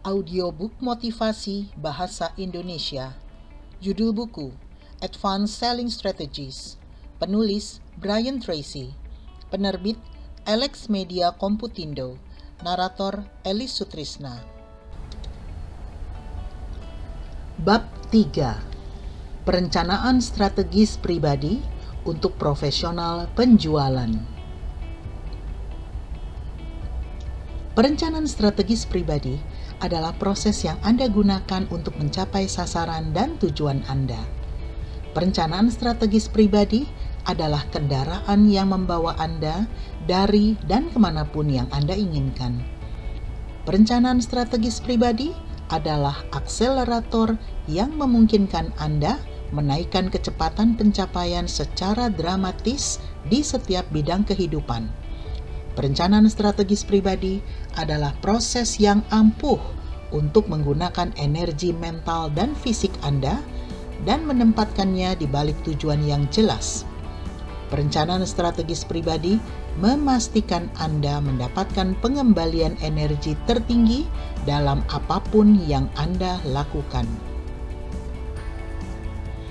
Audiobook motivasi bahasa Indonesia. Judul buku, Advanced Selling Strategies. Penulis, Brian Tracy. Penerbit, Alex Media Komputindo. Narator, Elis Sutrisna. Bab 3. Perencanaan strategis pribadi untuk profesional penjualan. Perencanaan strategis pribadi adalah proses yang Anda gunakan untuk mencapai sasaran dan tujuan Anda. Perencanaan strategis pribadi adalah kendaraan yang membawa Anda dari dan kemanapun yang Anda inginkan. Perencanaan strategis pribadi adalah akselerator yang memungkinkan Anda menaikkan kecepatan pencapaian secara dramatis di setiap bidang kehidupan. Perencanaan strategis pribadi adalah proses yang ampuh untuk menggunakan energi mental dan fisik Anda dan menempatkannya di balik tujuan yang jelas. Perencanaan strategis pribadi memastikan Anda mendapatkan pengembalian energi tertinggi dalam apapun yang Anda lakukan.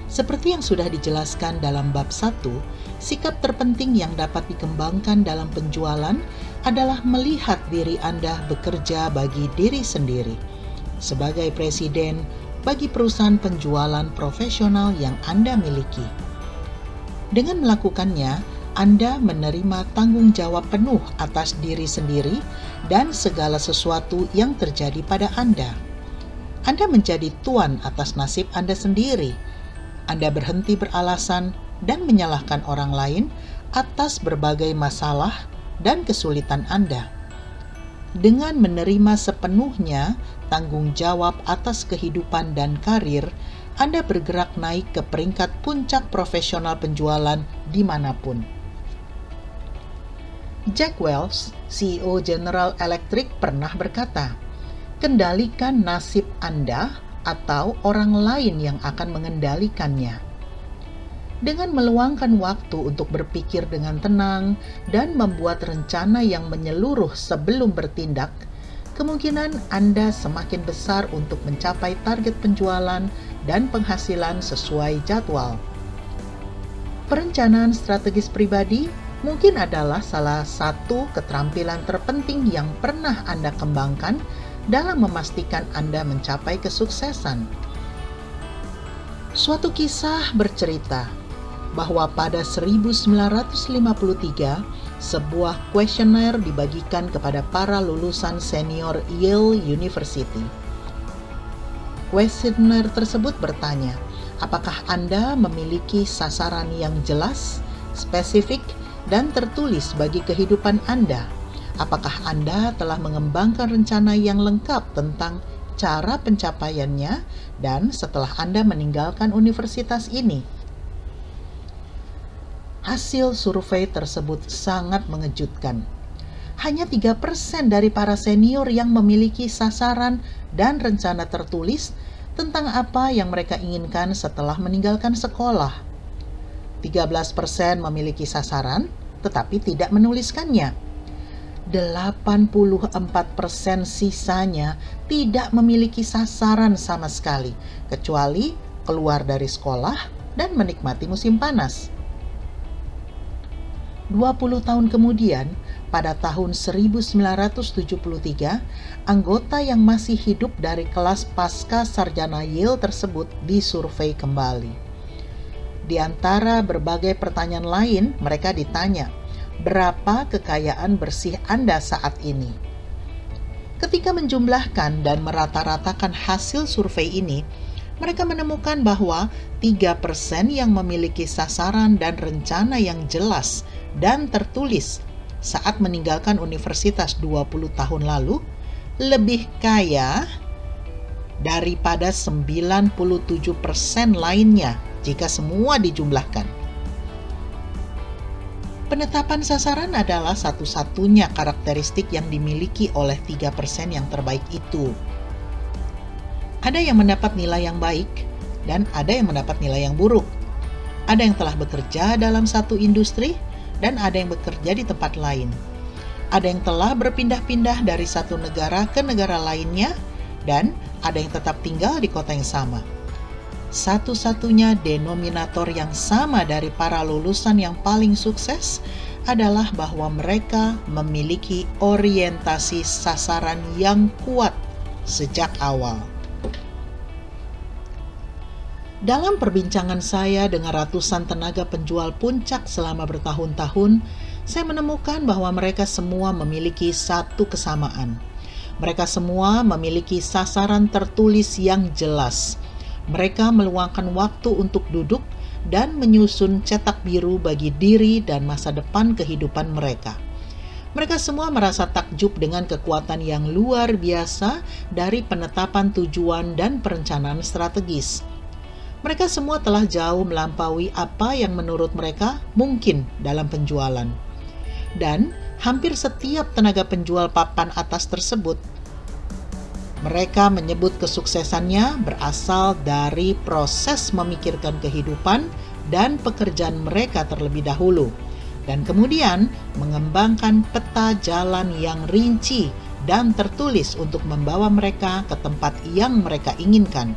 Seperti yang sudah dijelaskan dalam bab 1, sikap terpenting yang dapat dikembangkan dalam penjualan adalah melihat diri Anda bekerja bagi diri sendiri, sebagai presiden bagi perusahaan penjualan profesional yang Anda miliki. Dengan melakukannya, Anda menerima tanggung jawab penuh atas diri sendiri dan segala sesuatu yang terjadi pada Anda. Anda menjadi tuan atas nasib Anda sendiri. Anda berhenti beralasan dan menyalahkan orang lain atas berbagai masalah dan kesulitan Anda. Dengan menerima sepenuhnya tanggung jawab atas kehidupan dan karir, Anda bergerak naik ke peringkat puncak profesional penjualan dimanapun. Jack Welch, CEO General Electric, pernah berkata, "Kendalikan nasib Anda atau orang lain yang akan mengendalikannya." Dengan meluangkan waktu untuk berpikir dengan tenang dan membuat rencana yang menyeluruh sebelum bertindak, kemungkinan Anda semakin besar untuk mencapai target penjualan dan penghasilan sesuai jadwal. Perencanaan strategis pribadi mungkin adalah salah satu keterampilan terpenting yang pernah Anda kembangkan dalam memastikan Anda mencapai kesuksesan. Suatu kisah bercerita bahwa pada 1953, sebuah kuesioner dibagikan kepada para lulusan senior Yale University. Kuesioner tersebut bertanya, apakah Anda memiliki sasaran yang jelas, spesifik, dan tertulis bagi kehidupan Anda? Apakah Anda telah mengembangkan rencana yang lengkap tentang cara pencapaiannya dan setelah Anda meninggalkan universitas ini? Hasil survei tersebut sangat mengejutkan. Hanya 3% dari para senior yang memiliki sasaran dan rencana tertulis tentang apa yang mereka inginkan setelah meninggalkan sekolah. 13% memiliki sasaran, tetapi tidak menuliskannya. 84% sisanya tidak memiliki sasaran sama sekali, kecuali keluar dari sekolah dan menikmati musim panas. 20 tahun kemudian, pada tahun 1973, anggota yang masih hidup dari kelas pasca sarjana Yale tersebut disurvei kembali. Di antara berbagai pertanyaan lain, mereka ditanya, berapa kekayaan bersih Anda saat ini? Ketika menjumlahkan dan merata-ratakan hasil survei ini, mereka menemukan bahwa 3% yang memiliki sasaran dan rencana yang jelas dan tertulis saat meninggalkan universitas 20 tahun lalu lebih kaya daripada 97% lainnya jika semua dijumlahkan. Penetapan sasaran adalah satu-satunya karakteristik yang dimiliki oleh 3% yang terbaik itu. Ada yang mendapat nilai yang baik dan ada yang mendapat nilai yang buruk. Ada yang telah bekerja dalam satu industri dan ada yang bekerja di tempat lain. Ada yang telah berpindah-pindah dari satu negara ke negara lainnya dan ada yang tetap tinggal di kota yang sama. Satu-satunya denominator yang sama dari para lulusan yang paling sukses adalah bahwa mereka memiliki orientasi sasaran yang kuat sejak awal. Dalam perbincangan saya dengan ratusan tenaga penjual puncak selama bertahun-tahun, saya menemukan bahwa mereka semua memiliki satu kesamaan. Mereka semua memiliki sasaran tertulis yang jelas. Mereka meluangkan waktu untuk duduk dan menyusun cetak biru bagi diri dan masa depan kehidupan mereka. Mereka semua merasa takjub dengan kekuatan yang luar biasa dari penetapan tujuan dan perencanaan strategis. Mereka semua telah jauh melampaui apa yang menurut mereka mungkin dalam penjualan. Dan hampir setiap tenaga penjual papan atas tersebut, mereka menyebut kesuksesannya berasal dari proses memikirkan kehidupan dan pekerjaan mereka terlebih dahulu, dan kemudian mengembangkan peta jalan yang rinci dan tertulis untuk membawa mereka ke tempat yang mereka inginkan.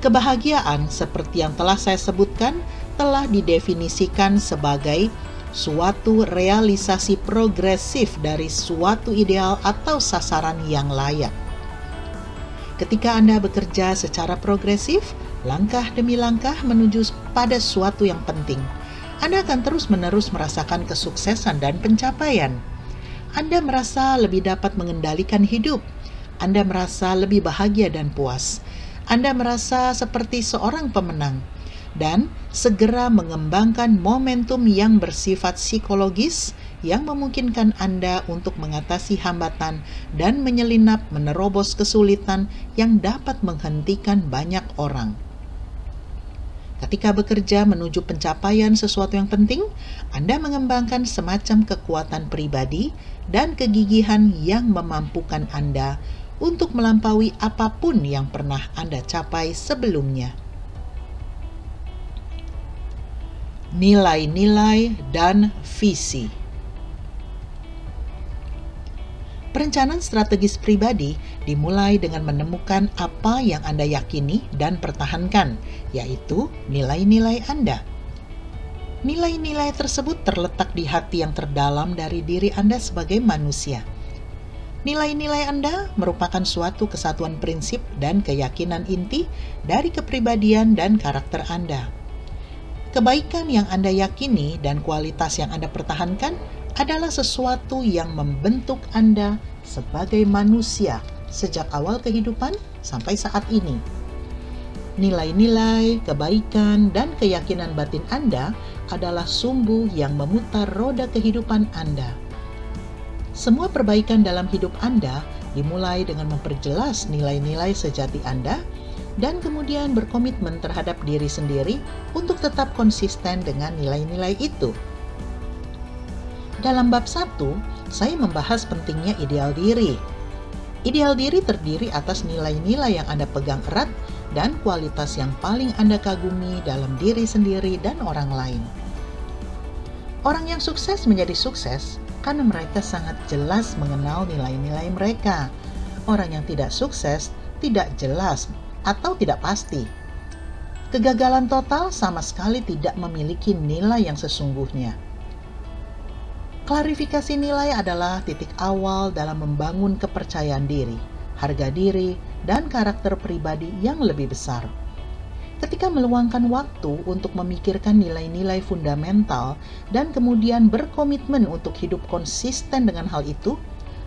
Kebahagiaan, seperti yang telah saya sebutkan, telah didefinisikan sebagai suatu realisasi progresif dari suatu ideal atau sasaran yang layak. Ketika Anda bekerja secara progresif, langkah demi langkah menuju pada suatu yang penting, Anda akan terus-menerus merasakan kesuksesan dan pencapaian. Anda merasa lebih dapat mengendalikan hidup. Anda merasa lebih bahagia dan puas. Anda merasa seperti seorang pemenang, dan segera mengembangkan momentum yang bersifat psikologis yang memungkinkan Anda untuk mengatasi hambatan dan menyelinap menerobos kesulitan yang dapat menghentikan banyak orang. Ketika bekerja menuju pencapaian sesuatu yang penting, Anda mengembangkan semacam kekuatan pribadi dan kegigihan yang memampukan Anda untuk melampaui apapun yang pernah Anda capai sebelumnya. Nilai-nilai dan visi. Perencanaan strategis pribadi dimulai dengan menemukan apa yang Anda yakini dan pertahankan, yaitu nilai-nilai Anda. Nilai-nilai tersebut terletak di hati yang terdalam dari diri Anda sebagai manusia. Nilai-nilai Anda merupakan suatu kesatuan prinsip dan keyakinan inti dari kepribadian dan karakter Anda. Kebaikan yang Anda yakini dan kualitas yang Anda pertahankan adalah sesuatu yang membentuk Anda sebagai manusia sejak awal kehidupan sampai saat ini. Nilai-nilai, kebaikan, dan keyakinan batin Anda adalah sumbu yang memutar roda kehidupan Anda. Semua perbaikan dalam hidup Anda dimulai dengan memperjelas nilai-nilai sejati Anda dan kemudian berkomitmen terhadap diri sendiri untuk tetap konsisten dengan nilai-nilai itu. Dalam bab 1, saya membahas pentingnya ideal diri. Ideal diri terdiri atas nilai-nilai yang Anda pegang erat dan kualitas yang paling Anda kagumi dalam diri sendiri dan orang lain. Orang yang sukses menjadi sukses karena mereka sangat jelas mengenal nilai-nilai mereka. Orang yang tidak sukses tidak jelas atau tidak pasti. Kegagalan total sama sekali tidak memiliki nilai yang sesungguhnya. Klarifikasi nilai adalah titik awal dalam membangun kepercayaan diri, harga diri, dan karakter pribadi yang lebih besar. Ketika meluangkan waktu untuk memikirkan nilai-nilai fundamental dan kemudian berkomitmen untuk hidup konsisten dengan hal itu,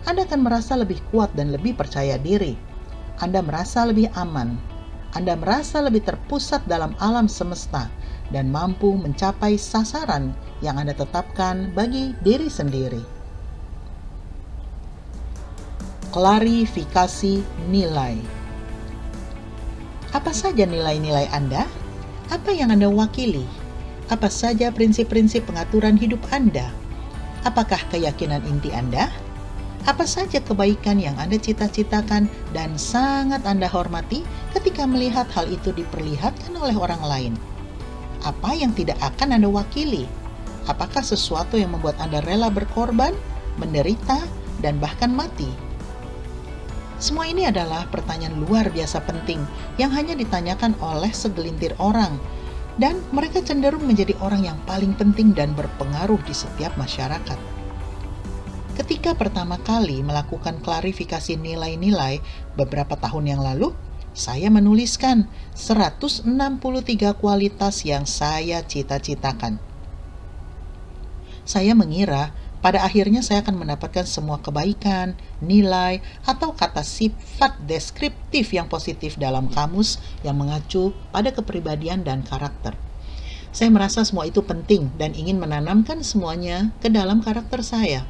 Anda akan merasa lebih kuat dan lebih percaya diri. Anda merasa lebih aman. Anda merasa lebih terpusat dalam alam semesta dan mampu mencapai sasaran yang Anda tetapkan bagi diri sendiri. Klarifikasi nilai. Apa saja nilai-nilai Anda? Apa yang Anda wakili? Apa saja prinsip-prinsip pengaturan hidup Anda? Apakah keyakinan inti Anda? Apa saja kebaikan yang Anda cita-citakan dan sangat Anda hormati ketika melihat hal itu diperlihatkan oleh orang lain? Apa yang tidak akan Anda wakili? Apakah sesuatu yang membuat Anda rela berkorban, menderita, dan bahkan mati Semua ini adalah pertanyaan luar biasa penting yang hanya ditanyakan oleh segelintir orang, dan mereka cenderung menjadi orang yang paling penting dan berpengaruh di setiap masyarakat. Ketika pertama kali melakukan klarifikasi nilai-nilai beberapa tahun yang lalu, saya menuliskan 163 kualitas yang saya cita-citakan. Saya mengira pada akhirnya saya akan mendapatkan semua kebaikan, nilai, atau kata sifat deskriptif yang positif dalam kamus yang mengacu pada kepribadian dan karakter. Saya merasa semua itu penting dan ingin menanamkan semuanya ke dalam karakter saya.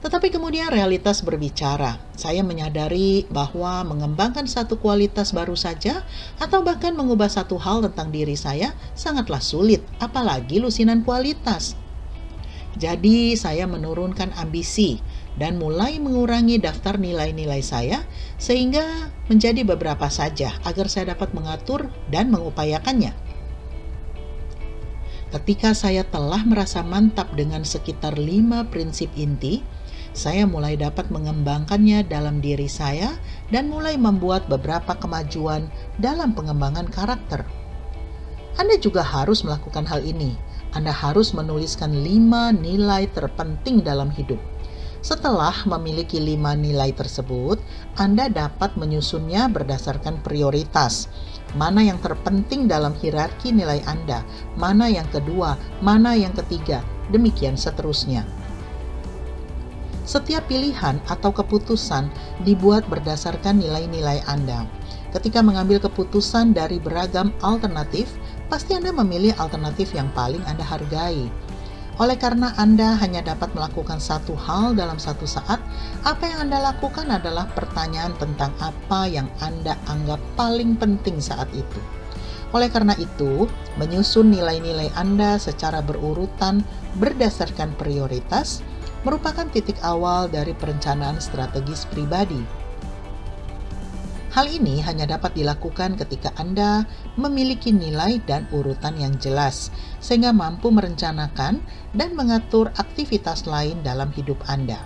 Tetapi kemudian realitas berbicara. Saya menyadari bahwa mengembangkan satu kualitas baru saja atau bahkan mengubah satu hal tentang diri saya sangatlah sulit, apalagi lusinan kualitas. Jadi saya menurunkan ambisi dan mulai mengurangi daftar nilai-nilai saya sehingga menjadi beberapa saja agar saya dapat mengatur dan mengupayakannya. Ketika saya telah merasa mantap dengan sekitar 5 prinsip inti, saya mulai dapat mengembangkannya dalam diri saya dan mulai membuat beberapa kemajuan dalam pengembangan karakter. Anda juga harus melakukan hal ini. Anda harus menuliskan 5 nilai terpenting dalam hidup. Setelah memiliki 5 nilai tersebut, Anda dapat menyusunnya berdasarkan prioritas. Mana yang terpenting dalam hierarki nilai Anda, mana yang kedua, mana yang ketiga, demikian seterusnya. Setiap pilihan atau keputusan dibuat berdasarkan nilai-nilai Anda. Ketika mengambil keputusan dari beragam alternatif, pasti Anda memilih alternatif yang paling Anda hargai. Oleh karena Anda hanya dapat melakukan satu hal dalam satu saat, apa yang Anda lakukan adalah pertanyaan tentang apa yang Anda anggap paling penting saat itu. Oleh karena itu, menyusun nilai-nilai Anda secara berurutan berdasarkan prioritas merupakan titik awal dari perencanaan strategis pribadi. Hal ini hanya dapat dilakukan ketika Anda memiliki nilai dan urutan yang jelas, sehingga mampu merencanakan dan mengatur aktivitas lain dalam hidup Anda.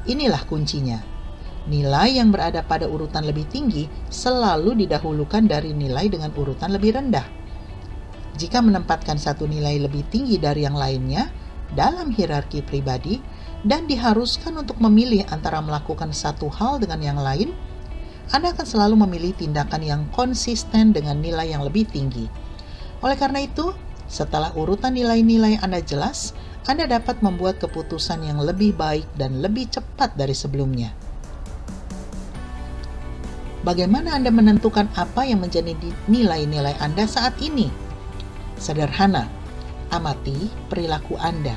Inilah kuncinya. Nilai yang berada pada urutan lebih tinggi selalu didahulukan dari nilai dengan urutan lebih rendah. Jika menempatkan satu nilai lebih tinggi dari yang lainnya dalam hierarki pribadi dan diharuskan untuk memilih antara melakukan satu hal dengan yang lain, Anda akan selalu memilih tindakan yang konsisten dengan nilai yang lebih tinggi. Oleh karena itu, setelah urutan nilai-nilai Anda jelas, Anda dapat membuat keputusan yang lebih baik dan lebih cepat dari sebelumnya. Bagaimana Anda menentukan apa yang menjadi nilai-nilai Anda saat ini? Sederhana, amati perilaku Anda,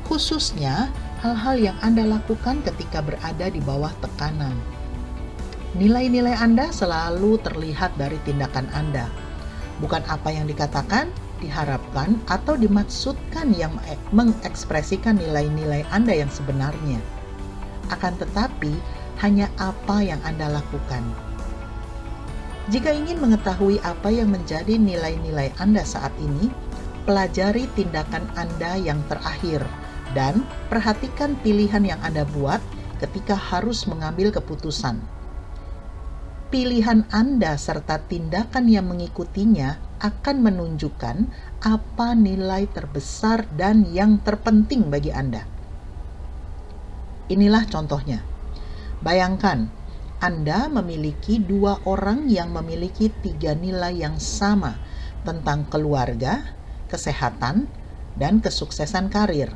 khususnya hal-hal yang Anda lakukan ketika berada di bawah tekanan. Nilai-nilai Anda selalu terlihat dari tindakan Anda, bukan apa yang dikatakan, diharapkan, atau dimaksudkan yang mengekspresikan nilai-nilai Anda yang sebenarnya. Akan tetapi, hanya apa yang Anda lakukan. Jika ingin mengetahui apa yang menjadi nilai-nilai Anda saat ini, pelajari tindakan Anda yang terakhir dan perhatikan pilihan yang Anda buat ketika harus mengambil keputusan. Pilihan Anda serta tindakan yang mengikutinya akan menunjukkan apa nilai terbesar dan yang terpenting bagi Anda. Inilah contohnya. Bayangkan, Anda memiliki 2 orang yang memiliki 3 nilai yang sama tentang keluarga, kesehatan, dan kesuksesan karir.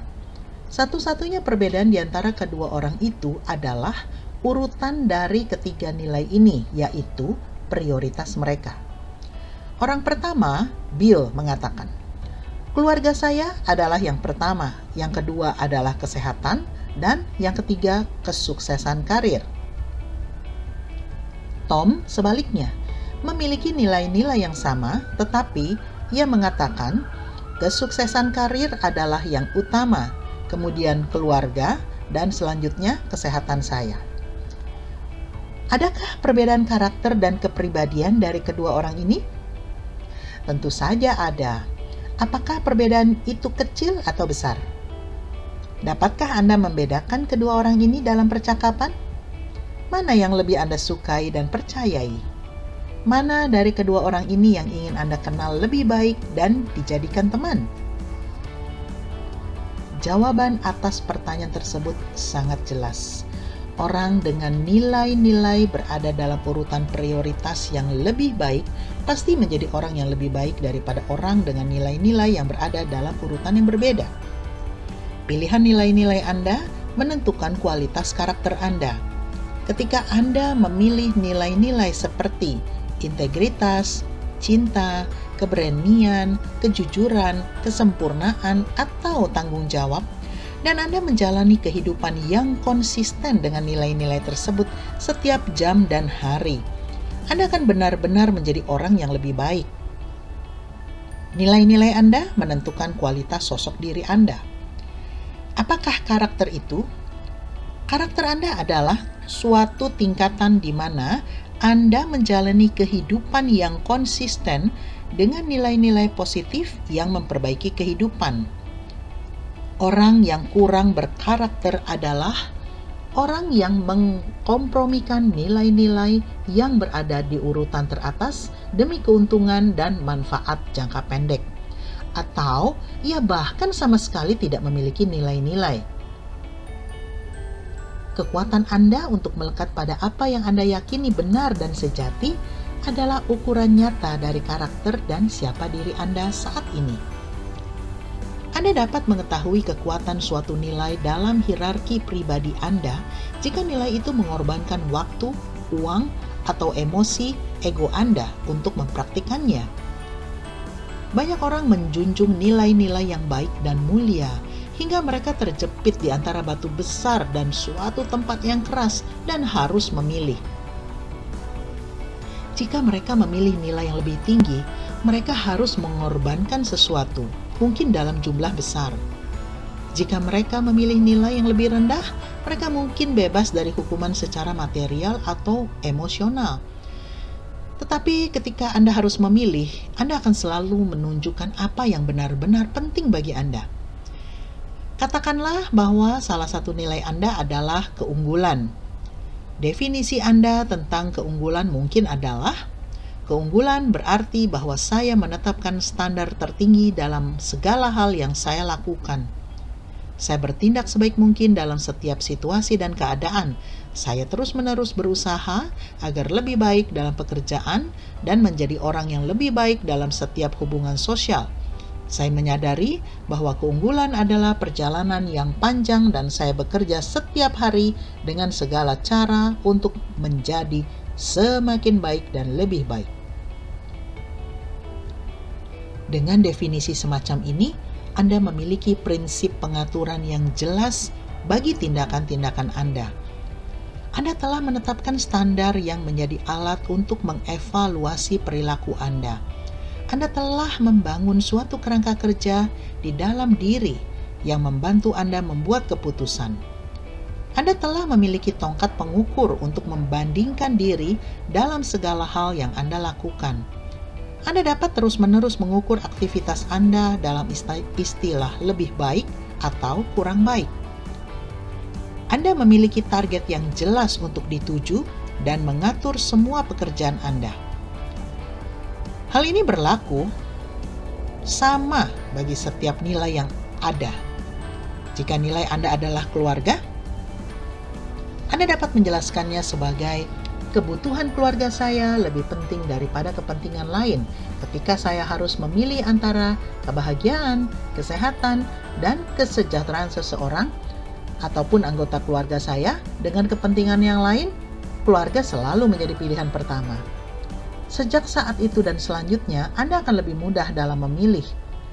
Satu-satunya perbedaan di antara kedua orang itu adalah urutan dari ketiga nilai ini, yaitu prioritas mereka. Orang pertama, Bill, mengatakan, keluarga saya adalah yang pertama, yang kedua adalah kesehatan, dan yang ketiga kesuksesan karir. Tom, sebaliknya, memiliki nilai-nilai yang sama, tetapi ia mengatakan kesuksesan karir adalah yang utama, kemudian keluarga, dan selanjutnya kesehatan saya. Adakah perbedaan karakter dan kepribadian dari kedua orang ini? Tentu saja ada. Apakah perbedaan itu kecil atau besar? Dapatkah Anda membedakan kedua orang ini dalam percakapan? Mana yang lebih Anda sukai dan percayai? Mana dari kedua orang ini yang ingin Anda kenal lebih baik dan dijadikan teman? Jawaban atas pertanyaan tersebut sangat jelas. Orang dengan nilai-nilai berada dalam urutan prioritas yang lebih baik pasti menjadi orang yang lebih baik daripada orang dengan nilai-nilai yang berada dalam urutan yang berbeda. Pilihan nilai-nilai Anda menentukan kualitas karakter Anda. Ketika Anda memilih nilai-nilai seperti integritas, cinta, keberanian, kejujuran, kesempurnaan, atau tanggung jawab, dan Anda menjalani kehidupan yang konsisten dengan nilai-nilai tersebut setiap jam dan hari, Anda akan benar-benar menjadi orang yang lebih baik. Nilai-nilai Anda menentukan kualitas sosok diri Anda. Apakah karakter itu? Karakter Anda adalah suatu tingkatan di mana Anda menjalani kehidupan yang konsisten dengan nilai-nilai positif yang memperbaiki kehidupan. Orang yang kurang berkarakter adalah orang yang mengkompromikan nilai-nilai yang berada di urutan teratas demi keuntungan dan manfaat jangka pendek. Atau ia bahkan sama sekali tidak memiliki nilai-nilai. Kekuatan Anda untuk melekat pada apa yang Anda yakini benar dan sejati adalah ukuran nyata dari karakter dan siapa diri Anda saat ini. Anda dapat mengetahui kekuatan suatu nilai dalam hierarki pribadi Anda jika nilai itu mengorbankan waktu, uang, atau emosi ego Anda untuk mempraktikannya. Banyak orang menjunjung nilai-nilai yang baik dan mulia hingga mereka terjepit di antara batu besar dan suatu tempat yang keras dan harus memilih. Jika mereka memilih nilai yang lebih tinggi, mereka harus mengorbankan sesuatu, mungkin dalam jumlah besar. Jika mereka memilih nilai yang lebih rendah, mereka mungkin bebas dari hukuman secara material atau emosional. Tetapi ketika Anda harus memilih, Anda akan selalu menunjukkan apa yang benar-benar penting bagi Anda. Katakanlah bahwa salah satu nilai Anda adalah keunggulan. Definisi Anda tentang keunggulan mungkin adalah, keunggulan berarti bahwa saya menetapkan standar tertinggi dalam segala hal yang saya lakukan. Saya bertindak sebaik mungkin dalam setiap situasi dan keadaan. Saya terus-menerus berusaha agar lebih baik dalam pekerjaan dan menjadi orang yang lebih baik dalam setiap hubungan sosial. Saya menyadari bahwa keunggulan adalah perjalanan yang panjang dan saya bekerja setiap hari dengan segala cara untuk menjadi semakin baik dan lebih baik. Dengan definisi semacam ini, Anda memiliki prinsip pengaturan yang jelas bagi tindakan-tindakan Anda. Anda telah menetapkan standar yang menjadi alat untuk mengevaluasi perilaku Anda. Anda telah membangun suatu kerangka kerja di dalam diri yang membantu Anda membuat keputusan. Anda telah memiliki tongkat pengukur untuk membandingkan diri dalam segala hal yang Anda lakukan. Anda dapat terus-menerus mengukur aktivitas Anda dalam istilah lebih baik atau kurang baik. Anda memiliki target yang jelas untuk dituju dan mengatur semua pekerjaan Anda. Hal ini berlaku sama bagi setiap nilai yang ada. Jika nilai Anda adalah keluarga, Anda dapat menjelaskannya sebagai kebutuhan keluarga saya lebih penting daripada kepentingan lain ketika saya harus memilih antara kebahagiaan, kesehatan, dan kesejahteraan seseorang ataupun anggota keluarga saya dengan kepentingan yang lain, keluarga selalu menjadi pilihan pertama. Sejak saat itu dan selanjutnya, Anda akan lebih mudah dalam memilih.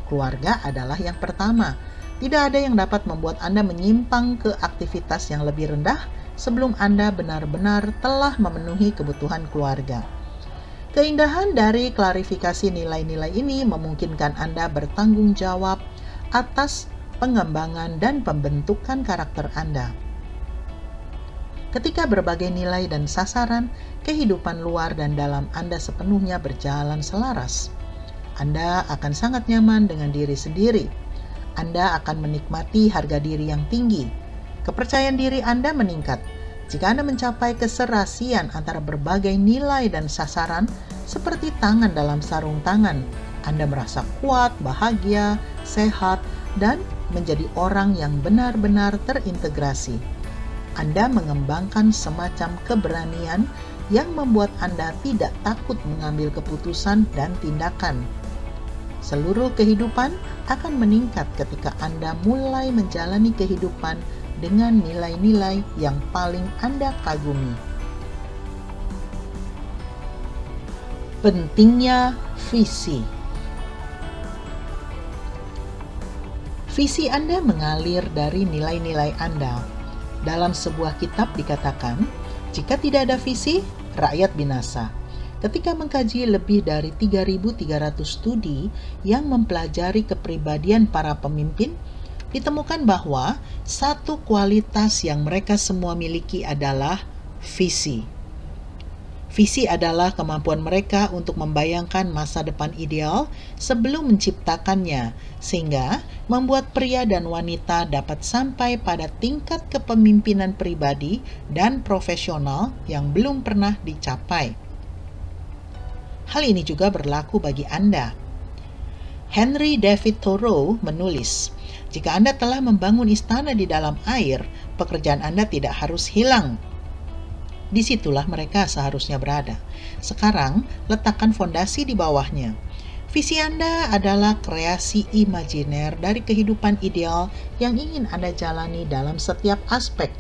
Keluarga adalah yang pertama. Tidak ada yang dapat membuat Anda menyimpang ke aktivitas yang lebih rendah sebelum Anda benar-benar telah memenuhi kebutuhan keluarga. Keindahan dari klarifikasi nilai-nilai ini memungkinkan Anda bertanggung jawab atas pengembangan dan pembentukan karakter Anda. Ketika berbagai nilai dan sasaran kehidupan luar dan dalam Anda sepenuhnya berjalan selaras, Anda akan sangat nyaman dengan diri sendiri. Anda akan menikmati harga diri yang tinggi. Kepercayaan diri Anda meningkat. Jika Anda mencapai keserasian antara berbagai nilai dan sasaran, seperti tangan dalam sarung tangan, Anda merasa kuat, bahagia, sehat, dan menjadi orang yang benar-benar terintegrasi. Anda mengembangkan semacam keberanian yang membuat Anda tidak takut mengambil keputusan dan tindakan. Seluruh kehidupan akan meningkat ketika Anda mulai menjalani kehidupan dengan nilai-nilai yang paling Anda kagumi. Pentingnya visi. Visi Anda mengalir dari nilai-nilai Anda. Dalam sebuah kitab dikatakan, jika tidak ada visi, rakyat binasa. Ketika mengkaji lebih dari 3.300 studi yang mempelajari kepribadian para pemimpin, ditemukan bahwa satu kualitas yang mereka semua miliki adalah visi. Visi adalah kemampuan mereka untuk membayangkan masa depan ideal sebelum menciptakannya, sehingga membuat pria dan wanita dapat sampai pada tingkat kepemimpinan pribadi dan profesional yang belum pernah dicapai. Hal ini juga berlaku bagi Anda. Henry David Thoreau menulis, jika Anda telah membangun istana di dalam air, pekerjaan Anda tidak harus hilang. Disitulah mereka seharusnya berada. Sekarang, letakkan fondasi di bawahnya. Visi Anda adalah kreasi imajiner dari kehidupan ideal yang ingin Anda jalani dalam setiap aspek.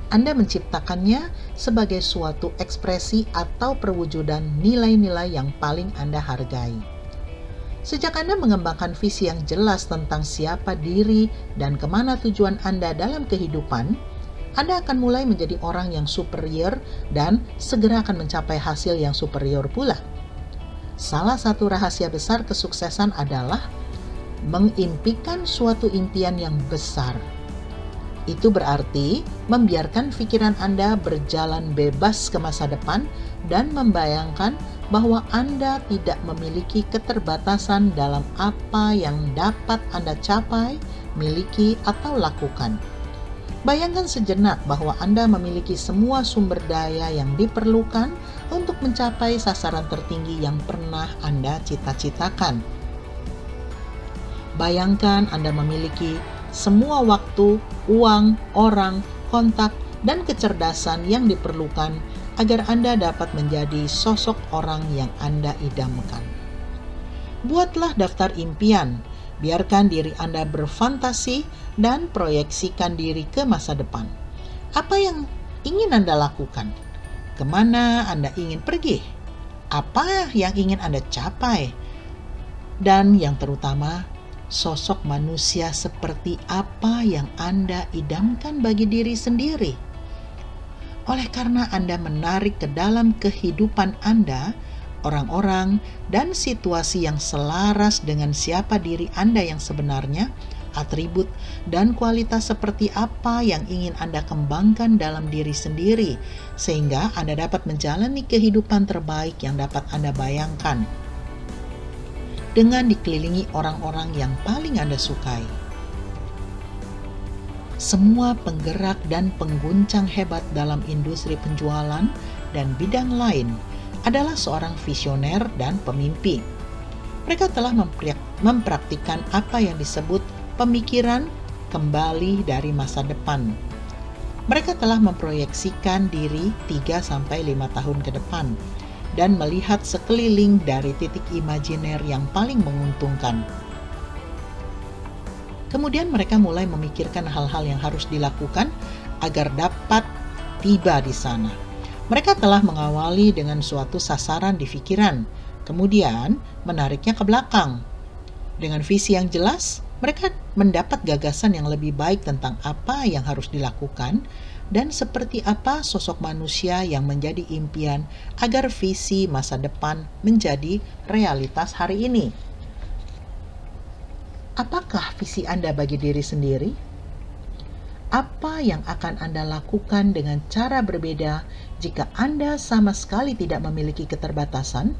Anda menciptakannya sebagai suatu ekspresi atau perwujudan nilai-nilai yang paling Anda hargai. Sejak Anda mengembangkan visi yang jelas tentang siapa diri dan kemana tujuan Anda dalam kehidupan, Anda akan mulai menjadi orang yang superior dan segera akan mencapai hasil yang superior pula. Salah satu rahasia besar kesuksesan adalah mengimpikan suatu impian yang besar. Itu berarti membiarkan pikiran Anda berjalan bebas ke masa depan dan membayangkan bahwa Anda tidak memiliki keterbatasan dalam apa yang dapat Anda capai, miliki, atau lakukan. Bayangkan sejenak bahwa Anda memiliki semua sumber daya yang diperlukan untuk mencapai sasaran tertinggi yang pernah Anda cita-citakan. Bayangkan Anda memiliki semua waktu, uang, orang, kontak, dan kecerdasan yang diperlukan agar Anda dapat menjadi sosok orang yang Anda idamkan. Buatlah daftar impian. Biarkan diri Anda berfantasi dan proyeksikan diri ke masa depan. Apa yang ingin Anda lakukan? Kemana Anda ingin pergi? Apa yang ingin Anda capai? Dan yang terutama, sosok manusia seperti apa yang Anda idamkan bagi diri sendiri. Oleh karena Anda menarik ke dalam kehidupan Anda orang-orang dan situasi yang selaras dengan siapa diri Anda yang sebenarnya, atribut dan kualitas seperti apa yang ingin Anda kembangkan dalam diri sendiri, sehingga Anda dapat menjalani kehidupan terbaik yang dapat Anda bayangkan dengan dikelilingi orang-orang yang paling Anda sukai. Semua penggerak dan pengguncang hebat dalam industri penjualan dan bidang lain adalah seorang visioner dan pemimpi. Mereka telah mempraktikkan apa yang disebut pemikiran kembali dari masa depan. Mereka telah memproyeksikan diri 3-5 tahun ke depan dan melihat sekeliling dari titik imajiner yang paling menguntungkan. Kemudian mereka mulai memikirkan hal-hal yang harus dilakukan agar dapat tiba di sana. Mereka telah mengawali dengan suatu sasaran di pikiran, kemudian menariknya ke belakang. Dengan visi yang jelas, mereka mendapat gagasan yang lebih baik tentang apa yang harus dilakukan dan seperti apa sosok manusia yang menjadi impian agar visi masa depan menjadi realitas hari ini. Apakah visi Anda bagi diri sendiri? Apa yang akan Anda lakukan dengan cara berbeda jika Anda sama sekali tidak memiliki keterbatasan?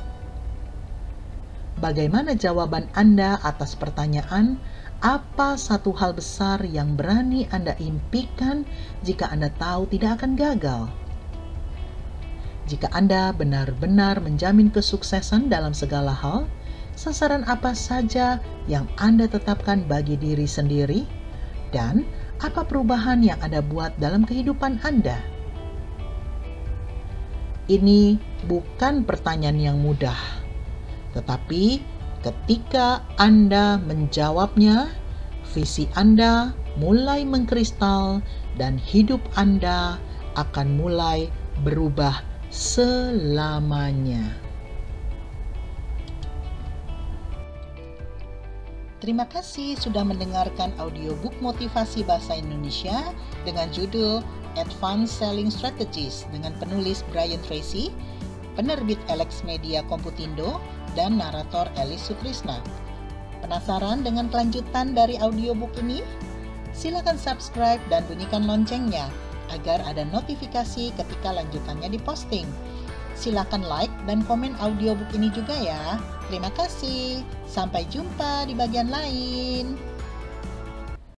Bagaimana jawaban Anda atas pertanyaan, Apa satu hal besar yang berani Anda impikan jika Anda tahu tidak akan gagal? Jika Anda benar-benar menjamin kesuksesan dalam segala hal, sasaran apa saja yang Anda tetapkan bagi diri sendiri? Dan apa perubahan yang Anda buat dalam kehidupan Anda? Ini bukan pertanyaan yang mudah, tetapi ketika Anda menjawabnya, visi Anda mulai mengkristal dan hidup Anda akan mulai berubah selamanya. Terima kasih sudah mendengarkan audiobook motivasi bahasa Indonesia dengan judul Advanced Selling Strategies dengan penulis Brian Tracy, penerbit Alex Media Komputindo, dan narator Elis Sutrisna. Penasaran dengan kelanjutan dari audiobook ini? Silakan subscribe dan bunyikan loncengnya agar ada notifikasi ketika lanjutannya diposting. Silakan like dan komen audiobook ini juga ya. Terima kasih. Sampai jumpa di bagian lain.